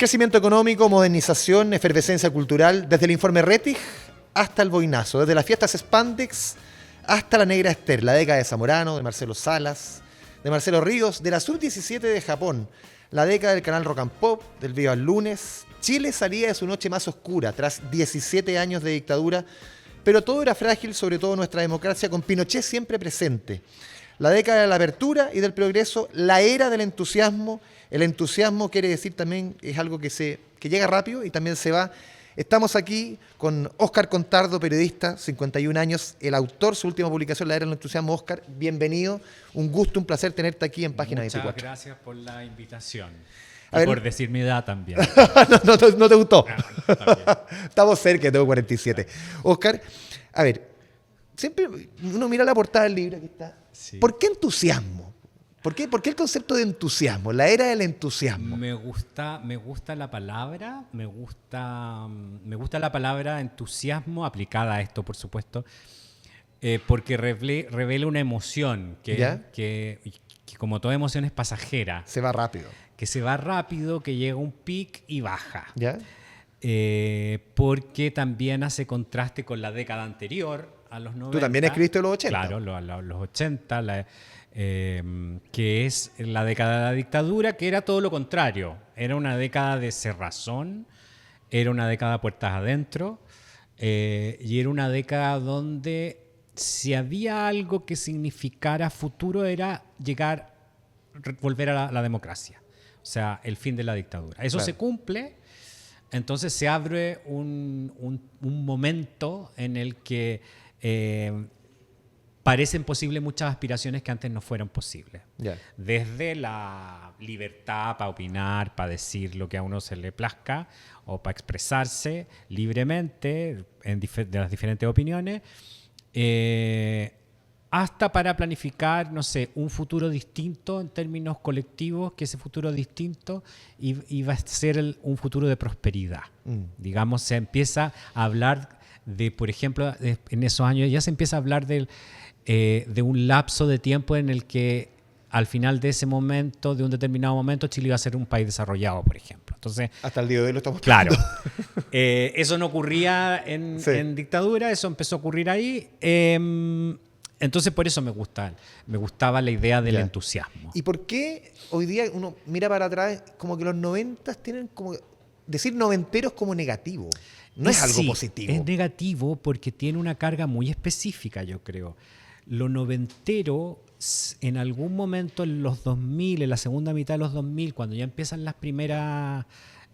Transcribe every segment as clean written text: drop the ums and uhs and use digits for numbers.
Crecimiento económico, modernización, efervescencia cultural, desde el informe Rettig hasta el boinazo, desde las fiestas Spandex hasta la Negra Esther, la década de Zamorano, de Marcelo Salas, de Marcelo Ríos, de la Sub-17 de Japón, la década del canal Rock and Pop, del Viva el Lunes. Chile salía de su noche más oscura tras 17 años de dictadura, pero todo era frágil, sobre todo nuestra democracia, con Pinochet siempre presente. La década de la apertura y del progreso, la era del entusiasmo. El entusiasmo quiere decir también, es algo que llega rápido y también se va. Estamos aquí con Óscar Contardo, periodista, 51 años, el autor, su última publicación, La era del entusiasmo. Óscar, bienvenido. Un gusto, un placer tenerte aquí en Página 24. Muchas gracias por la invitación. A ver, por decir mi edad también. no te gustó. No, está bien. Estamos cerca, tengo 47. Óscar, a ver, siempre uno mira la portada del libro, aquí está. Sí. ¿Por qué entusiasmo? ¿Por qué el concepto de entusiasmo? La era del entusiasmo. Me gusta la palabra, me gusta la palabra entusiasmo aplicada a esto, por supuesto, porque revela una emoción que como toda emoción es pasajera. Se va rápido. Que se va rápido, que llega a un pic y baja. ¿Ya? Porque también hace contraste con la década anterior, a los 90. Tú también escribiste los 80. Claro, los 80, que es la década de la dictadura, que era todo lo contrario. Era una década de cerrazón, era una década de puertas adentro, y era una década donde si había algo que significara futuro era volver a la democracia. O sea, el fin de la dictadura. Eso se cumple, entonces se abre un momento en el que parecen posibles muchas aspiraciones que antes no fueron posibles. Yeah. Desde la libertad para opinar, para decir lo que a uno se le plazca o para expresarse libremente de las diferentes opiniones, hasta para planificar, no sé, un futuro distinto en términos colectivos, que ese futuro distinto iba a ser un futuro de prosperidad. Digamos, se empieza a hablar de, por ejemplo, en esos años ya se empieza a hablar de un lapso de tiempo en el que al final de ese momento, de un determinado momento, Chile iba a ser un país desarrollado, por ejemplo. Entonces, hasta el día de hoy lo estamos claro. Eso no ocurría en dictadura, eso empezó a ocurrir ahí. Entonces, por eso me gustaba la idea del entusiasmo. ¿Y por qué hoy día uno mira para atrás como que los 90 tienen como... Decir noventeros como negativo. No es algo positivo. Es negativo porque tiene una carga muy específica, yo creo. Lo noventero, en algún momento en los 2000, en la segunda mitad de los 2000, cuando ya empiezan las primeras...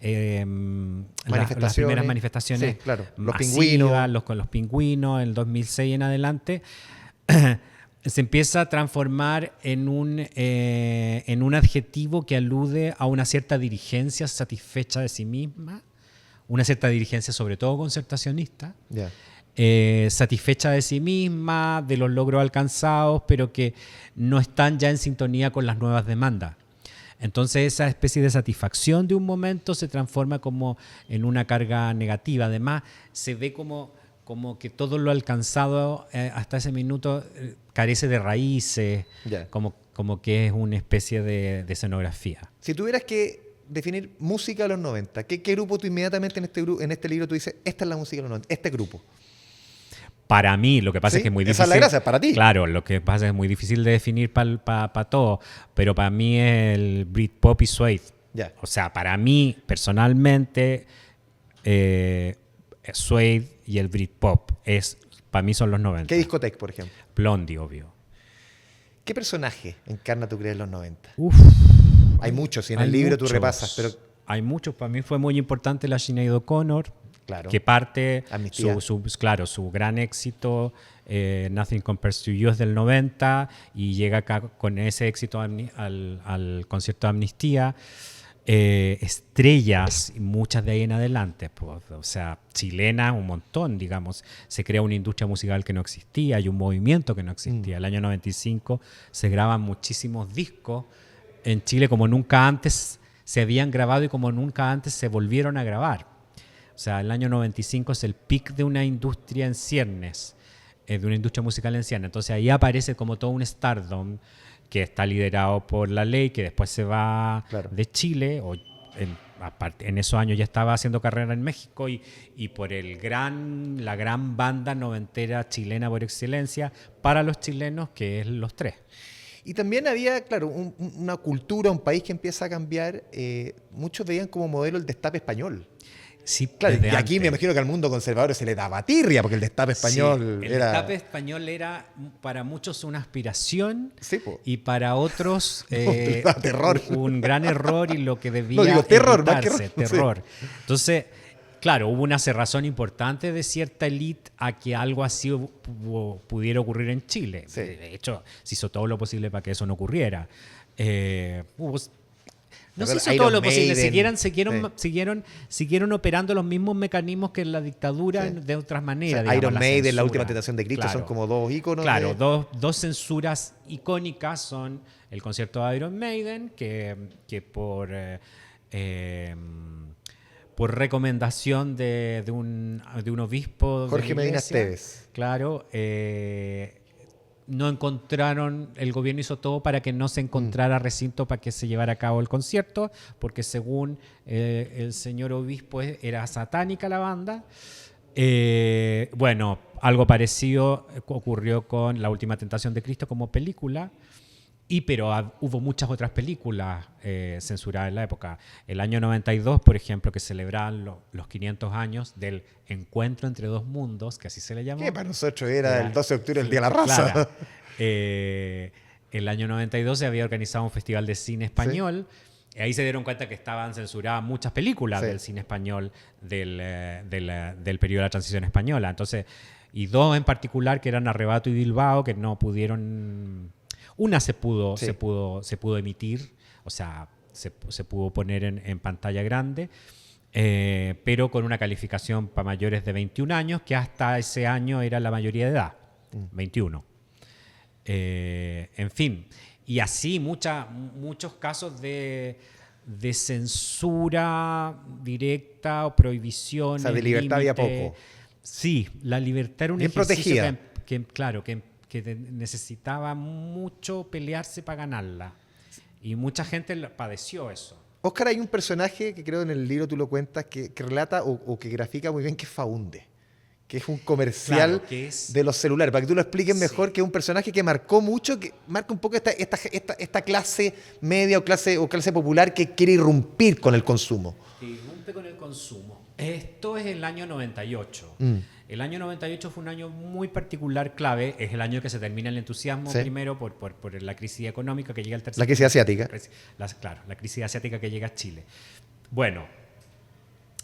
las primeras manifestaciones, sí, claro. Los masivas, pingüinos. con los pingüinos, en el 2006 en adelante, se empieza a transformar en un adjetivo que alude a una cierta dirigencia satisfecha de sí misma, una cierta dirigencia sobre todo concertacionista, satisfecha de sí misma, de los logros alcanzados, pero que no están ya en sintonía con las nuevas demandas. Entonces esa especie de satisfacción de un momento se transforma como en una carga negativa. Además, se ve como que todo lo alcanzado hasta ese minuto carece de raíces, como que es una especie de escenografía. Si tuvieras que definir música de los 90, ¿qué grupo tú inmediatamente en este libro tú dices, esta es la música de los 90, este grupo? Para mí, lo que pasa es que es muy difícil. Esa es la gracia, para ti. Claro, lo que pasa es que es muy difícil de definir para todo, pero para mí es el Britpop y Suede. O sea, para mí, personalmente, Suede y el Britpop para mí son los 90. ¿Qué discoteca, por ejemplo? Blondie, obvio. ¿Qué personaje encarna tú crees en los 90? Hay muchos, y en el libro tú repasas, pero... Hay muchos. Para mí fue muy importante la Sinead O'Connor, que parte su gran éxito, Nothing Compares to You, es del 90, y llega acá con ese éxito al concierto de Amnistía. Estrellas, muchas de ahí en adelante, pues, o sea, chilenas, un montón, digamos. Se crea una industria musical que no existía, hay un movimiento que no existía. El año 95 se graban muchísimos discos en Chile como nunca antes se habían grabado y como nunca antes se volvieron a grabar. O sea, el año 95 es el pic de una industria en ciernes, de una industria musical en ciernes. Entonces ahí aparece como todo un stardom que está liderado por La Ley, que después se va de Chile, o aparte, en esos años ya estaba haciendo carrera en México y por la gran banda noventera chilena por excelencia para los chilenos, que es Los Tres. Y también había, claro, una cultura, un país que empieza a cambiar. Muchos veían como modelo el destape español. Sí, Claro, y desde aquí antes. me imagino que al mundo conservador se le daba tirria, porque el destape español Sí, el era... destape español era para muchos una aspiración Sí, po. y para otros les daba terror. un gran error y lo que debía No, digo, terror, más que evitarse, error, sí. terror. Entonces, claro, hubo una cerrazón importante de cierta élite a que algo así pudiera ocurrir en Chile. Sí. De hecho, se hizo todo lo posible para que eso no ocurriera. No se hizo Iron todo lo posible, Maiden, siguieron operando los mismos mecanismos que en la dictadura Sí. de otras O maneras. sea, Iron digamos, Maiden, La censura. Última Tentación de Cristo son como dos íconos. Claro, de... dos censuras icónicas son el concierto de Iron Maiden, que por recomendación de un obispo de Jorge la Medina iglesia, Esteves. claro, no encontraron, el gobierno hizo todo para que no se encontrara recinto para que se llevara a cabo el concierto, porque según el señor obispo era satánica la banda. Bueno, algo parecido ocurrió con La Última Tentación de Cristo como película, pero hubo muchas otras películas censuradas en la época. El año 92, por ejemplo, que celebraban los 500 años del Encuentro entre Dos Mundos, que así se le llamó. Que para nosotros era el 12 de octubre, el Día de la Raza. Claro. El año 92 se había organizado un festival de cine español. Sí. Ahí se dieron cuenta que estaban censuradas muchas películas del cine español del periodo de la transición española. Entonces, y dos en particular, que eran Arrebato y Bilbao, que no pudieron... Una se pudo emitir, o sea, se pudo poner en pantalla grande, pero con una calificación para mayores de 21 años, que hasta ese año era la mayoría de edad, 21. En fin, y así muchos casos de censura directa o prohibición. O sea, de libertad había poco. Sí, la libertad era un bien ejercicio protegida. que necesitaba mucho pelearse para ganarla. Y mucha gente padeció eso. Óscar, hay un personaje que creo en el libro tú lo cuentas, que relata o que grafica muy bien, que es Faúnde, que es un comercial de los celulares. Para que tú lo expliques mejor, que es un personaje que marcó mucho, que marca un poco esta clase media o clase popular que quiere irrumpir con el consumo. Que irrumpe con el consumo. Esto es el año 98. El año 98 fue un año muy particular, clave. Es el año que se termina el entusiasmo, primero por la crisis económica que llega al tercer... La crisis asiática. Claro, la crisis asiática que llega a Chile. Bueno,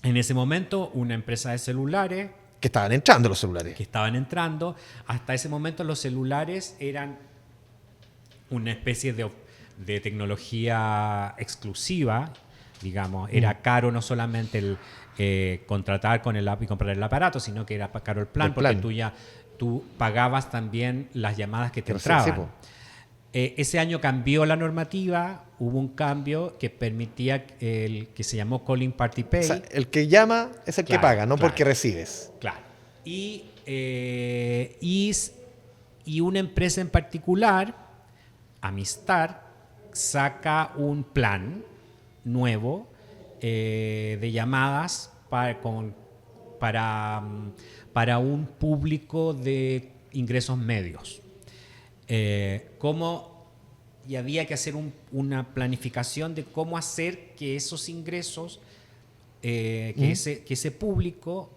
en ese momento una empresa de celulares... Que estaban entrando los celulares. Hasta ese momento los celulares eran una especie de tecnología exclusiva, digamos. Era caro no solamente el contratar con el app y comprar el aparato, sino que era caro el plan, porque tú pagabas también las llamadas que te entraban. Ese año cambió la normativa, hubo un cambio que permitía el que se llamó Calling Party Pay. O sea, el que llama es el que paga, no porque recibes. Claro. Y una empresa en particular, Amistad, saca un plan nuevo de llamadas para un público de ingresos medios. Y había que hacer una planificación de cómo hacer que esos ingresos, que ese público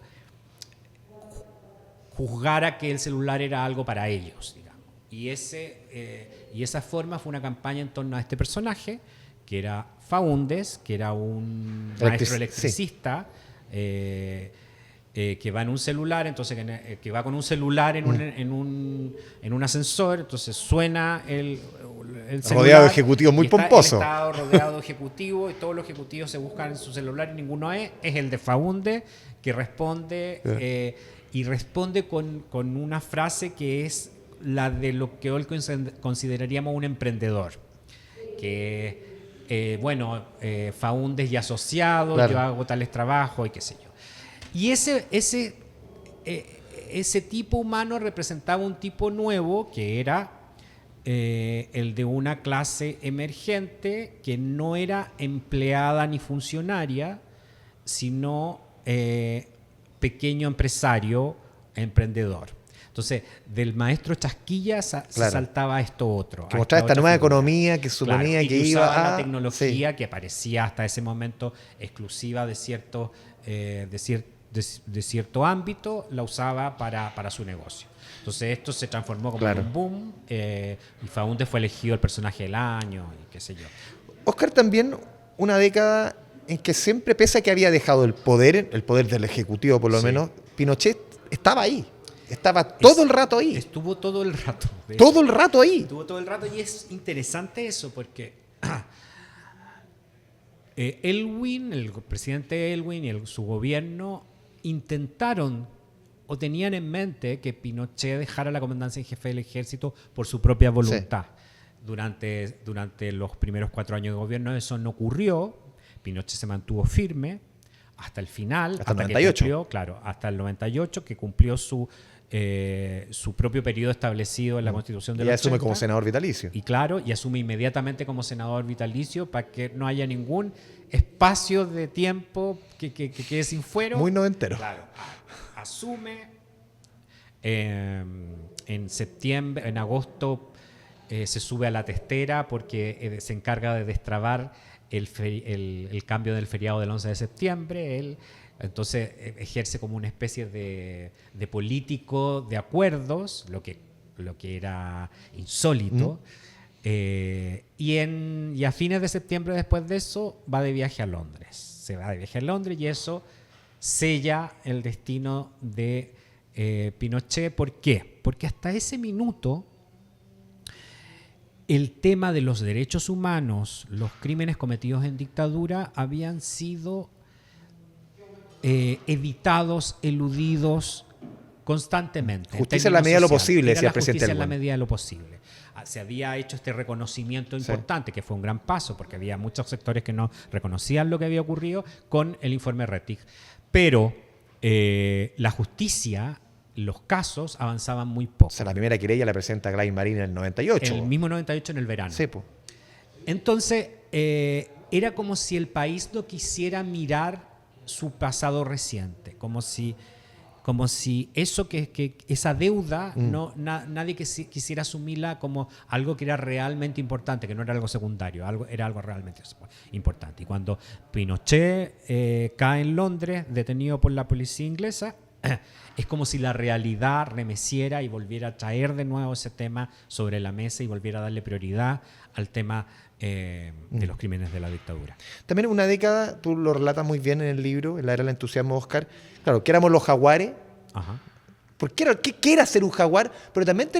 juzgara que el celular era algo para ellos, digamos. Y esa forma fue una campaña en torno a este personaje, que era Faúndes, que era un maestro electricista, que va en un celular, entonces que va con un celular en un ascensor, entonces suena el celular. Rodeado de ejecutivos muy pomposos. Está rodeado de ejecutivos y todos los ejecutivos se buscan en su celular y ninguno es el de Faúndes, que responde y responde con una frase que es la de lo que hoy consideraríamos un emprendedor, que Faúndes y asociado, claro. Yo hago tales trabajos y qué sé yo. Y ese tipo humano representaba un tipo nuevo que era el de una clase emergente que no era empleada ni funcionaria, sino pequeño empresario, emprendedor. Entonces, del maestro Chasquilla se saltaba a esto otro. Que mostraba esta nueva economía que suponía y que usaba iba a... la tecnología que parecía hasta ese momento exclusiva de cierto ámbito, la usaba para su negocio. Entonces esto se transformó como en un boom, y Faúndez fue elegido el personaje del año y qué sé yo. Oscar, también una década en que siempre, pese a que había dejado el poder del Ejecutivo por lo menos, Pinochet estaba ahí. Estaba todo el rato ahí. Estuvo todo el rato. Todo el rato ahí. Estuvo todo el rato y es interesante eso porque Elwin, el presidente Elwin y su gobierno intentaron o tenían en mente que Pinochet dejara la comandancia en jefe del ejército por su propia voluntad. Sí. Durante los primeros 4 años de gobierno eso no ocurrió. Pinochet se mantuvo firme hasta el final. Hasta el 98. Hasta el 98, que cumplió su propio periodo establecido en la Constitución del 80. Y asume como senador vitalicio. Y asume inmediatamente como senador vitalicio para que no haya ningún espacio de tiempo que quede sin fuero. Muy noventero. Claro. Asume en septiembre, en agosto se sube a la testera porque se encarga de destrabar el cambio del feriado del 11 de septiembre. Entonces ejerce como una especie de político de acuerdos, lo que era insólito. Y a fines de septiembre, después de eso, va de viaje a Londres. Se va de viaje a Londres y eso sella el destino de Pinochet. ¿Por qué? Porque hasta ese minuto el tema de los derechos humanos, los crímenes cometidos en dictadura habían sido evitados, eludidos constantemente. Justicia en la medida de lo posible, decía el presidente. Justicia en la medida de lo posible. Se había hecho este reconocimiento importante, que fue un gran paso, porque había muchos sectores que no reconocían lo que había ocurrido con el informe Rettig. Pero la justicia, los casos avanzaban muy poco. O sea, la primera querella la presenta Gladys Marín en el 98. El mismo 98 en el verano. Sí, pues. Entonces, era como si el país no quisiera mirar su pasado reciente, como si eso esa deuda nadie quisiera asumirla como algo que era realmente importante, que no era algo secundario, era algo realmente importante. Y cuando Pinochet cae en Londres, detenido por la policía inglesa, es como si la realidad remeciera y volviera a traer de nuevo ese tema sobre la mesa y volviera a darle prioridad al tema de los crímenes de la dictadura. También una década, tú lo relatas muy bien en el libro, en la era del entusiasmo, Oscar, claro, que éramos los jaguares. Ajá. Porque ¿qué era ser un jaguar? Pero también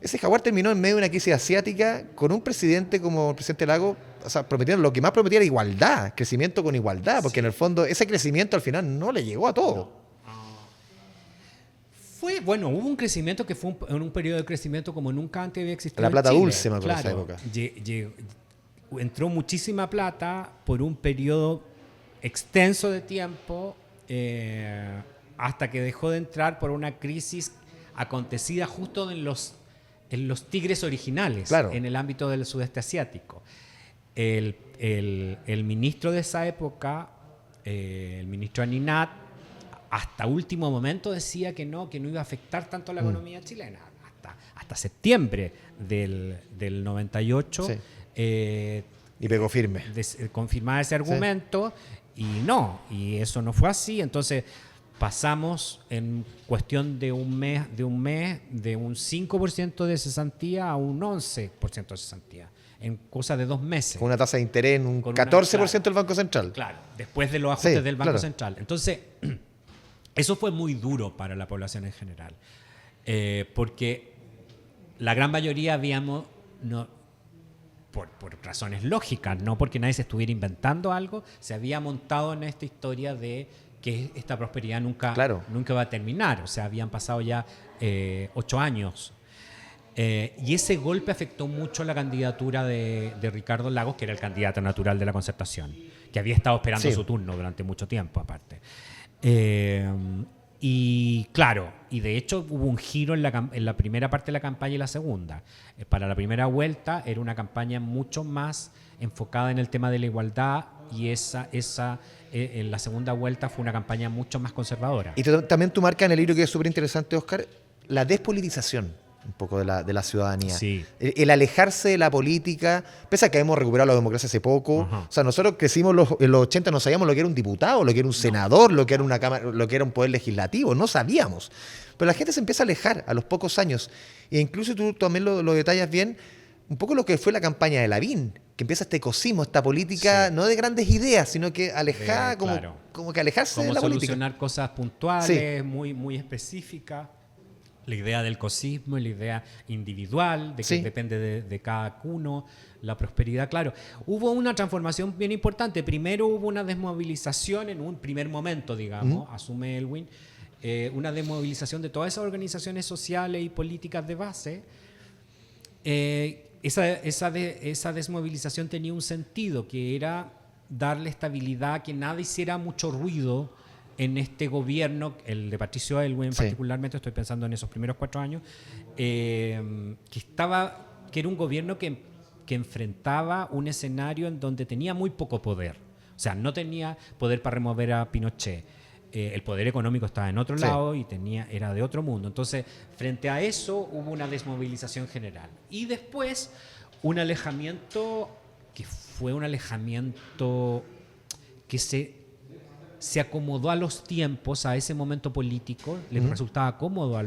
ese jaguar terminó en medio de una crisis asiática con un presidente como el presidente Lago, o sea, prometiendo, lo que más prometía era igualdad, crecimiento con igualdad, porque en el fondo ese crecimiento al final no le llegó a todo. Hubo un crecimiento que fue en un periodo de crecimiento como nunca antes había existido. La plata en Chile. dulce, me acuerdo, esa época. Entró muchísima plata por un periodo extenso de tiempo, hasta que dejó de entrar por una crisis acontecida justo en los tigres originales, en el ámbito del sudeste asiático. El ministro de esa época, el ministro Aninat, hasta último momento decía que no iba a afectar tanto a la economía chilena. Hasta septiembre del 98. Sí. Y pegó firme. Confirmaba ese argumento y eso no fue así. Entonces pasamos en cuestión de un mes de un 5% de cesantía a un 11% de cesantía. En cosa de 2 meses. Con una tasa de interés en un 14% del Banco Central. Claro, después de los ajustes del Banco Central. Entonces, eso fue muy duro para la población en general. Porque la gran mayoría por razones lógicas, no porque nadie se estuviera inventando algo, se había montado en esta historia de que esta prosperidad nunca va a terminar. O sea, habían pasado ya 8 años. Y ese golpe afectó mucho la candidatura de Ricardo Lagos, que era el candidato natural de la Concertación, que había estado esperando su turno durante mucho tiempo, aparte. Y claro, y de hecho hubo un giro en la primera parte de la campaña y la segunda. Para la primera vuelta era una campaña mucho más enfocada en el tema de la igualdad y en la segunda vuelta fue una campaña mucho más conservadora. Y también tú marcas en el libro, que es súper interesante, Oscar, la despolitización un poco de la ciudadanía. Sí. El alejarse de la política, pese a que hemos recuperado la democracia hace poco. Ajá. O sea, nosotros crecimos en los 80, no sabíamos lo que era un diputado, lo que era un senador, lo que era una cámara, lo que era un poder legislativo, no sabíamos. Pero la gente se empieza a alejar a los pocos años. E incluso tú también lo detallas bien, un poco lo que fue la campaña de Lavín, que empieza este ecosismo, esta política, no de grandes ideas, sino que alejada, como que alejarse como de la política. solucionar cosas puntuales, muy, muy específicas. La idea del cosismo, la idea individual, de que depende de cada uno, la prosperidad, claro. Hubo una transformación bien importante. Primero hubo una desmovilización en un primer momento, digamos, asume Elwin, una desmovilización de todas esas organizaciones sociales y políticas de base. Esa desmovilización tenía un sentido, que era darle estabilidad, que nada hiciera mucho ruido en este gobierno, el de Patricio Aylwin particularmente, estoy pensando en esos primeros 4 años, que era un gobierno que enfrentaba un escenario en donde tenía muy poco poder. O sea, no tenía poder para remover a Pinochet. El poder económico estaba en otro lado y era de otro mundo. Entonces, frente a eso hubo una desmovilización general. Y después un alejamiento que fue un alejamiento que se acomodó a los tiempos, a ese momento político, les resultaba cómodo a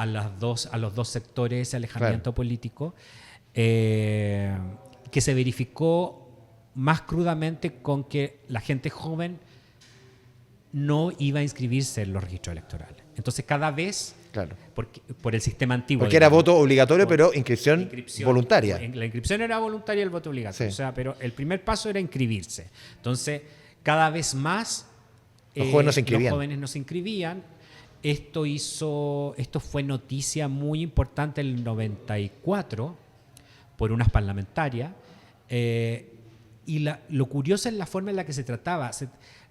los dos sectores ese alejamiento político, que se verificó más crudamente con que la gente joven no iba a inscribirse en los registros electorales. Entonces cada vez, por el sistema antiguo. Porque era voto obligatorio, pero inscripción voluntaria. La inscripción era voluntaria y el voto obligatorio. O sea, pero el primer paso era inscribirse. Entonces, cada vez más los jóvenes no se inscribían. Esto fue noticia muy importante en el 94 por unas parlamentarias. Y lo curioso es la forma en la que se trataba.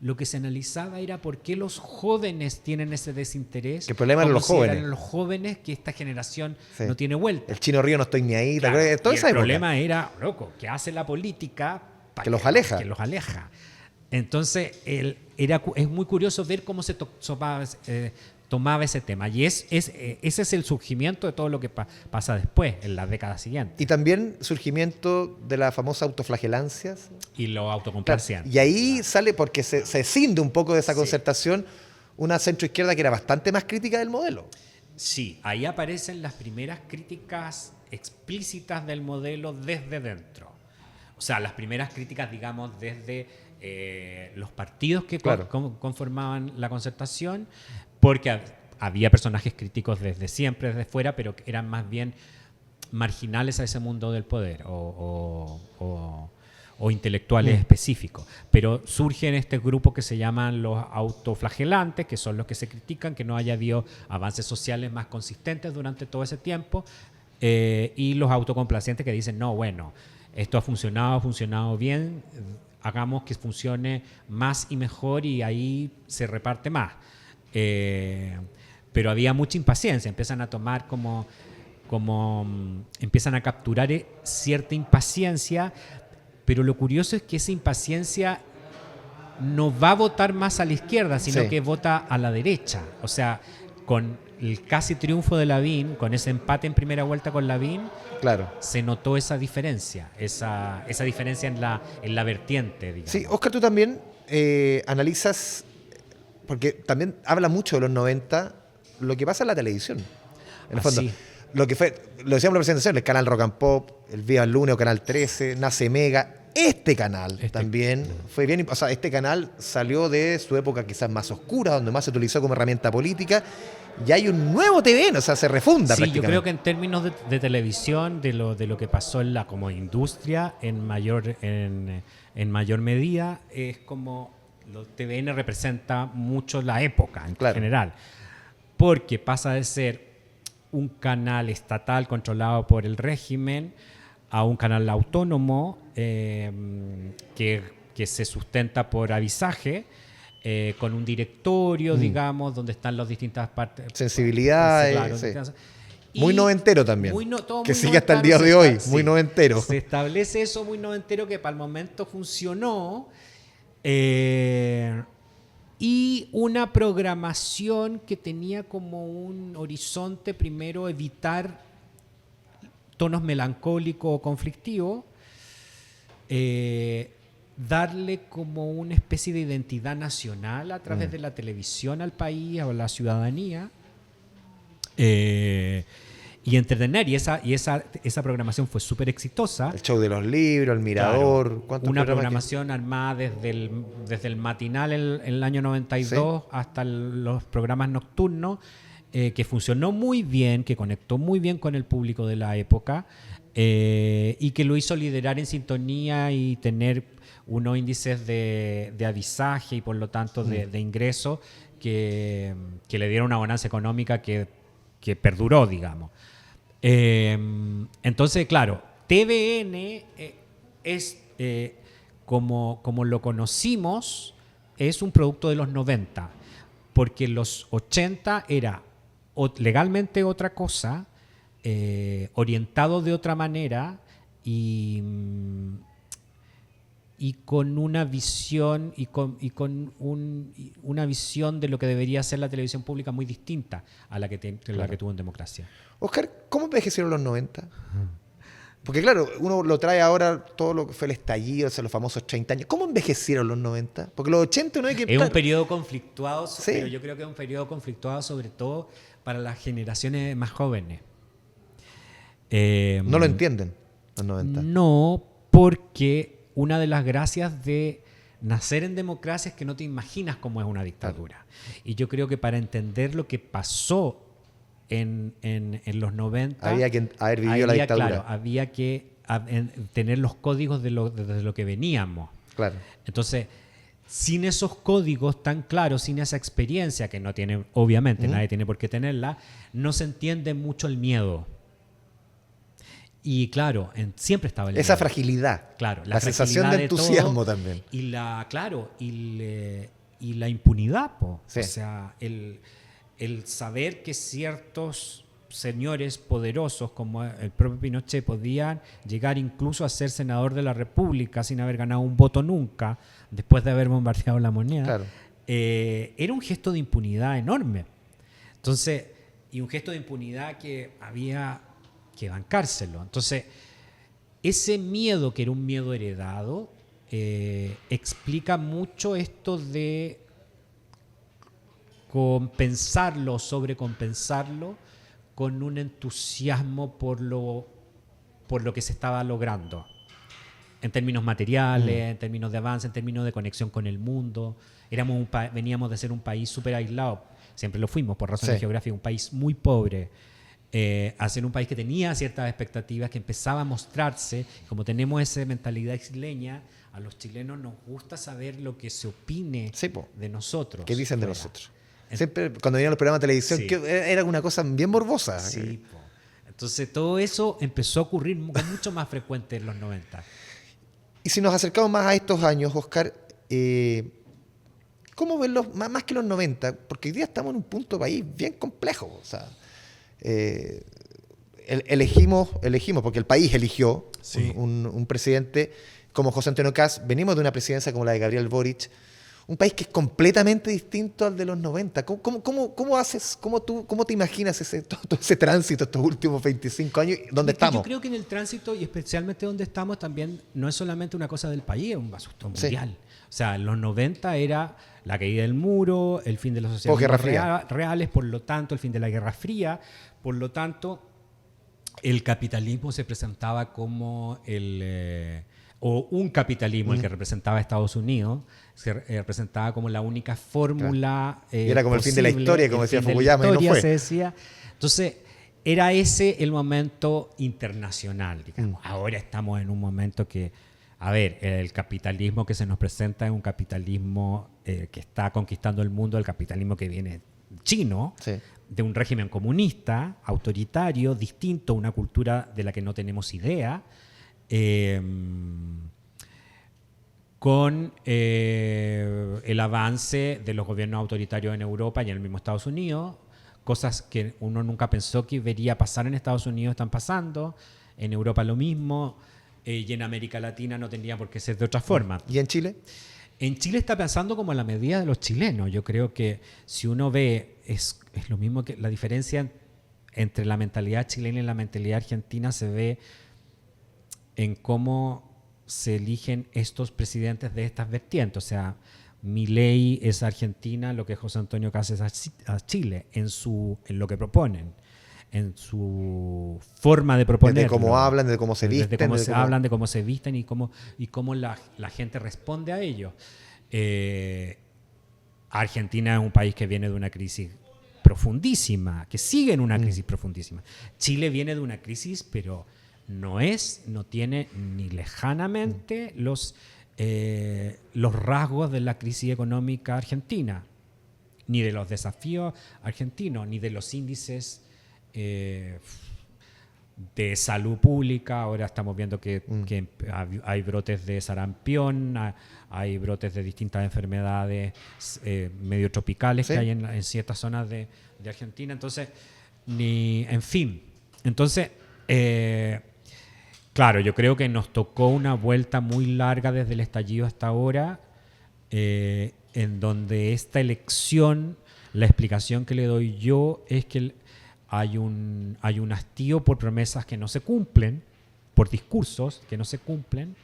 Lo que se analizaba era por qué los jóvenes tienen ese desinterés. ¿Qué problema eran los jóvenes? Eran los jóvenes que esta generación no tiene vuelta. El Chino Río, no estoy ni ahí. Claro, Toda esa el problema era, loco, que hace la política que los aleja. Que los aleja. Entonces, es muy curioso ver cómo se tomaba ese tema. Y ese es el surgimiento de todo lo que pasa después, en las décadas siguientes. Y también surgimiento de la famosa autoflagelancia. Y lo autocomplaciente. Y ahí sale, porque se cinde un poco de esa concertación, una centroizquierda que era bastante más crítica del modelo. Sí, ahí aparecen las primeras críticas explícitas del modelo desde dentro. O sea, las primeras críticas, digamos, desde los partidos que conformaban la concertación, porque había personajes críticos desde siempre, desde fuera, pero que eran más bien marginales a ese mundo del poder o intelectuales específicos. Pero surgen este grupo que se llaman los autoflagelantes, que son los que se critican que no haya habido avances sociales más consistentes durante todo ese tiempo, y los autocomplacientes que dicen, no, bueno, esto ha funcionado bien, hagamos que funcione más y mejor y ahí se reparte más. Pero había mucha impaciencia, empiezan a tomar empiezan a capturar cierta impaciencia, pero lo curioso es que esa impaciencia no va a votar más a la izquierda, sino que vota a la derecha. O sea, con el casi triunfo de Lavín, con ese empate en primera vuelta con Lavín, se notó esa diferencia, esa diferencia en la vertiente, digamos. Sí, Oscar, tú también analizas, porque también habla mucho de los 90, lo que pasa en la televisión. En el fondo, lo que fue, lo decíamos en la presentación, el canal Rock and Pop, el Viva el Lunes o Canal 13, Nace Mega. Este canal también fue bien, o sea, este canal salió de su época quizás más oscura, donde más se utilizó como herramienta política, y hay un nuevo TVN, o sea, se refunda prácticamente. Yo creo que en términos de televisión, de lo que pasó en la como industria, en mayor medida, es como TVN representa mucho la época en general, porque pasa de ser un canal estatal controlado por el régimen a un canal autónomo que se sustenta por avisaje, con un directorio, digamos, donde están las distintas partes. Sensibilidades, Claro, sí. distintas- Muy y noventero también. todo Que muy sigue hasta el día noventero, de hoy, muy noventero. Se establece eso muy noventero que para el momento funcionó. Y una programación que tenía como un horizonte, primero, evitar tonos melancólicos o conflictivos, darle como una especie de identidad nacional a través de la televisión al país o a la ciudadanía, y entretener. Y esa programación fue súper exitosa. El show de los libros, el Mirador. Claro, ¿Cuántos una programas programación armada desde el matinal en el año 92 hasta los programas nocturnos, que funcionó muy bien, que conectó muy bien con el público de la época, y que lo hizo liderar en sintonía y tener unos índices de avisaje y por lo tanto de ingresos que le dieron una bonanza económica que perduró, digamos. Entonces, claro, TVN es, como lo conocimos, es un producto de los 90, porque los 80 era legalmente otra cosa, orientado de otra manera y con una visión una visión de lo que debería ser la televisión pública muy distinta a la que tuvo en democracia. Oscar, ¿cómo envejecieron los 90? Porque claro, uno lo trae ahora todo lo que fue el estallido, o sea, los famosos 30 años. ¿Cómo envejecieron los 90? Porque los 80 no hay que... Es un periodo conflictuado, Sí. pero yo creo que es un periodo conflictuado sobre todo para las generaciones más jóvenes. No lo entienden los 90. No, porque una de las gracias de nacer en democracia es que no te imaginas cómo es una dictadura. Y yo creo que para entender lo que pasó en los 90... Había que haber vivido la dictadura. Claro, había que tener los códigos desde lo que veníamos. Claro. Entonces, sin esos códigos tan claros, sin esa experiencia que no tiene, obviamente, nadie tiene por qué tenerla, no se entiende mucho el miedo. Y claro, siempre estaba el miedo. Esa fragilidad. Claro, la sensación de entusiasmo también. Y la impunidad, po. Sí. O sea, el saber que ciertos señores poderosos como el propio Pinochet podían llegar incluso a ser senador de la República sin haber ganado un voto nunca, después de haber bombardeado la moneda, Claro. Era un gesto de impunidad enorme. Entonces, y un gesto de impunidad que había que bancárselo. Entonces, ese miedo, que era un miedo heredado, explica mucho esto de compensarlo, sobrecompensarlo con un entusiasmo por lo que se estaba logrando en términos materiales, en términos de avance, en términos de conexión con el mundo. Veníamos de ser un país súper aislado, siempre lo fuimos por razones geográficas, un país muy pobre, a ser un país que tenía ciertas expectativas, que empezaba a mostrarse. Como tenemos esa mentalidad isleña, a los chilenos nos gusta saber lo que se opine de nosotros. ¿Qué dicen de nosotros? Siempre cuando venían los programas de televisión, que era una cosa bien morbosa. Sí, po. Entonces todo eso empezó a ocurrir mucho más frecuente en los 90. Y si nos acercamos más a estos años, Oscar, ¿cómo ven más que los 90? Porque hoy día estamos en un punto país bien complejo. O sea, elegimos, porque el país eligió un presidente como José Antonio Kast. Venimos de una presidencia como la de Gabriel Boric. Un país que es completamente distinto al de los 90. ¿Cómo haces, cómo te imaginas todo ese tránsito estos últimos 25 años? ¿Dónde estamos? Yo creo que en el tránsito, y especialmente donde estamos, también no es solamente una cosa del país, es un asunto mundial. O sea, en los 90 era la caída del muro, el fin de los socialismos reales, por lo tanto, el fin de la Guerra Fría. Por lo tanto, el capitalismo se presentaba como un capitalismo, el que representaba a Estados Unidos, se representaba como la única fórmula. Y era como posible, el fin de la historia, como decía Fukuyama, y no fue. Se decía. Entonces, era ese el momento internacional, digamos. Ahora estamos en un momento que, a ver, el capitalismo que se nos presenta es un capitalismo que está conquistando el mundo, el capitalismo que viene chino, de un régimen comunista, autoritario, distinto, una cultura de la que no tenemos idea. con el avance de los gobiernos autoritarios en Europa y en el mismo Estados Unidos. Cosas que uno nunca pensó que vería pasar en Estados Unidos están pasando, en Europa lo mismo, y en América Latina no tendría por qué ser de otra forma. ¿Y en Chile? En Chile está pensando como a la medida de los chilenos. Yo creo que si uno ve, es lo mismo que la diferencia entre la mentalidad chilena y la mentalidad argentina se ve en cómo se eligen estos presidentes de estas vertientes. O sea, Milei es Argentina, lo que José Antonio Kast es a Chile, en lo que proponen, en su forma de proponer. De cómo hablan, de cómo se visten. De cómo se hablan, de cómo se visten y cómo la gente responde a ellos. Argentina es un país que viene de una crisis profundísima, que sigue en una crisis profundísima. Chile viene de una crisis, pero no tiene ni lejanamente los rasgos de la crisis económica argentina, ni de los desafíos argentinos, ni de los índices de salud pública. Ahora estamos viendo que hay brotes de sarampión, hay brotes de distintas enfermedades medio tropicales, ¿sí?, que hay en ciertas zonas de Argentina. Entonces, claro, yo creo que nos tocó una vuelta muy larga desde el estallido hasta ahora, en donde esta elección, la explicación que le doy yo es que hay un hastío por promesas que no se cumplen, por discursos que no se cumplen,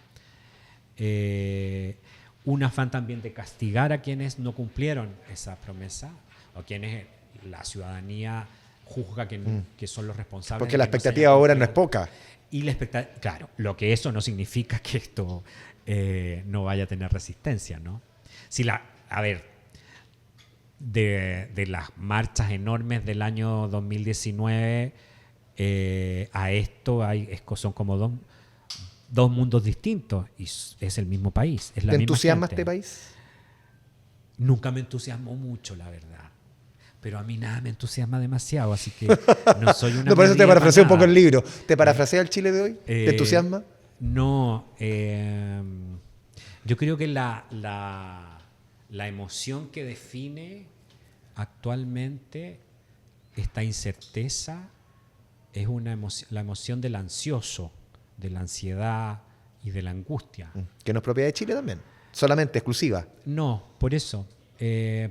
un afán también de castigar a quienes no cumplieron esa promesa, o quienes la ciudadanía juzga que son los responsables. Porque la expectativa ahora no es poca. Y claro, lo que eso no significa que esto no vaya a tener resistencia, ¿no? De las marchas enormes del año 2019 a esto son como dos mundos distintos, y es el mismo país. Es la ¿Te misma entusiasma gente. este país? Nunca me entusiasmó mucho, la verdad. Pero a mí nada me entusiasma demasiado, así que no soy una... No, por eso te medida parafraseé un para poco nada. el libro. ¿Te parafrasea el Chile de hoy? ¿Te entusiasma? No. Yo creo que la emoción que define actualmente esta incerteza es la emoción del ansioso, de la ansiedad y de la angustia. Que no es propia de Chile también. Solamente exclusiva. No, por eso.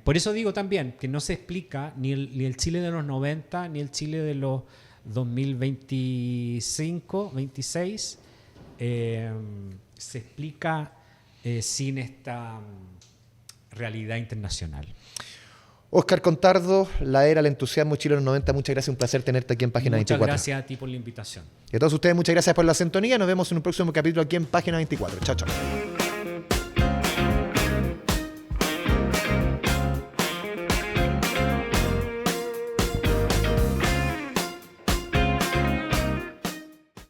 Por eso digo también que no se explica ni el Chile de los 90 ni el Chile de los 2025, 26 se explica sin esta realidad internacional. Óscar Contardo, La Era, el entusiasmo, Chile de los 90. Muchas gracias, un placer tenerte aquí en Página 24. Muchas gracias a ti por la invitación. Y a todos ustedes, muchas gracias por la sintonía. Nos vemos en un próximo capítulo aquí en Página 24. Chao, chao.